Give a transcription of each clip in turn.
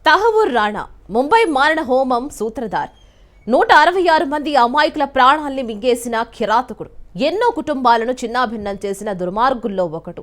తహవూర్ రాణా ముంబై మారణ హోమం సూత్రధార్ 166 మంది అమాయకుల ప్రాణాల్ని మింగేసిన కిరాతకుడు, ఎన్నో కుటుంబాలను చిన్నాభిన్నం చేసిన దుర్మార్గుల్లో ఒకడు.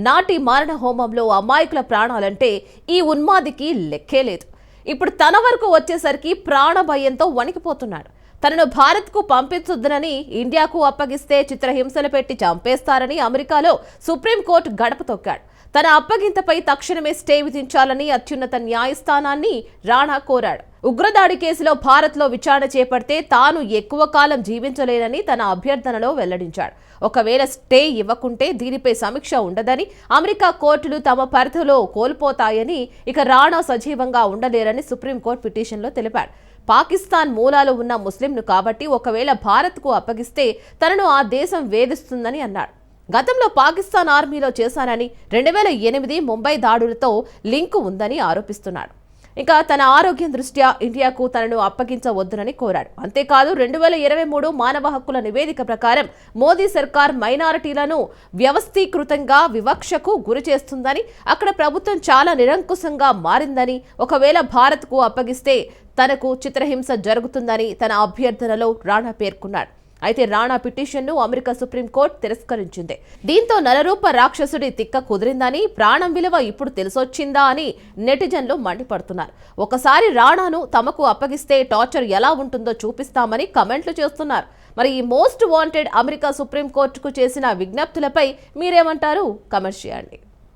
నాటి మారణ హోమంలో అమాయకుల ప్రాణాలంటే ఈ ఉన్మాదికి లెక్కే లేదు. ఇప్పుడు తన వరకు వచ్చేసరికి ప్రాణభయంతో వణికిపోతున్నాడు. తనను భారత్కు పంపించొద్దనని, ఇండియాకు అప్పగిస్తే చిత్రహింసలు పెట్టి చంపేస్తారని అమెరికాలో సుప్రీంకోర్టు గడప తొక్కాడు. తన అప్పగింతపై తక్షణమే స్టే విధించాలని అత్యున్నత న్యాయస్థానాన్ని రాణా కోరాడు. ఉగ్రదాడి కేసులో భారత్లో విచారణ చేపడితే తాను ఎక్కువ కాలం జీవించలేనని తన అభ్యర్థనలో వెల్లడించాడు. ఒకవేళ స్టే ఇవ్వకుంటే దీనిపై సమీక్ష ఉండదని, అమెరికా కోర్టులు తమ పరిధిలో కోల్పోతాయని, ఇక రాణా సజీవంగా ఉండలేరని సుప్రీంకోర్టు పిటిషన్లో తెలిపాడు. పాకిస్తాన్ మూలాలు ఉన్న ముస్లింను కాబట్టి ఒకవేళ భారత్కు అప్పగిస్తే తనను ఆ దేశం వేధిస్తుందని అన్నాడు. గతంలో పాకిస్తాన్ ఆర్మీలో చేశానని, 2008 ముంబై దాడులతో లింకు ఉందని ఆరోపిస్తున్నాడు. ఇంకా తన ఆరోగ్యం దృష్ట్యా ఇండియాకు తనను అప్పగించవద్దునని కోరాడు. అంతేకాదు 2023 మానవ హక్కుల నివేదిక ప్రకారం మోదీ సర్కార్ మైనారిటీలను వ్యవస్థీకృతంగా వివక్షకు గురి చేస్తుందని, అక్కడ ప్రభుత్వం చాలా నిరంకుశంగా మారిందని, ఒకవేళ భారత్కు అప్పగిస్తే తనకు చిత్రహింస జరుగుతుందని తన అభ్యర్థనలో రాణా పేర్కొన్నాడు. అయితే రాణా పిటిషన్ను అమెరికా సుప్రీంకోర్టు తిరస్కరించింది. దీంతో నరరూప రాక్షసుడి తిక్క కుదిరిందని, ప్రాణం విలువ ఇప్పుడు తెలిసొచ్చిందా అని నెటిజన్లు మండిపడుతున్నారు. ఒకసారి రాణాను తమకు అప్పగిస్తే టార్చర్ ఎలా ఉంటుందో చూపిస్తామని కమెంట్లు చేస్తున్నారు. మరి ఈ మోస్ట్ వాంటెడ్ అమెరికా సుప్రీంకోర్టుకు చేసిన విజ్ఞప్తులపై మీరేమంటారు? కమెంట్ చేయండి.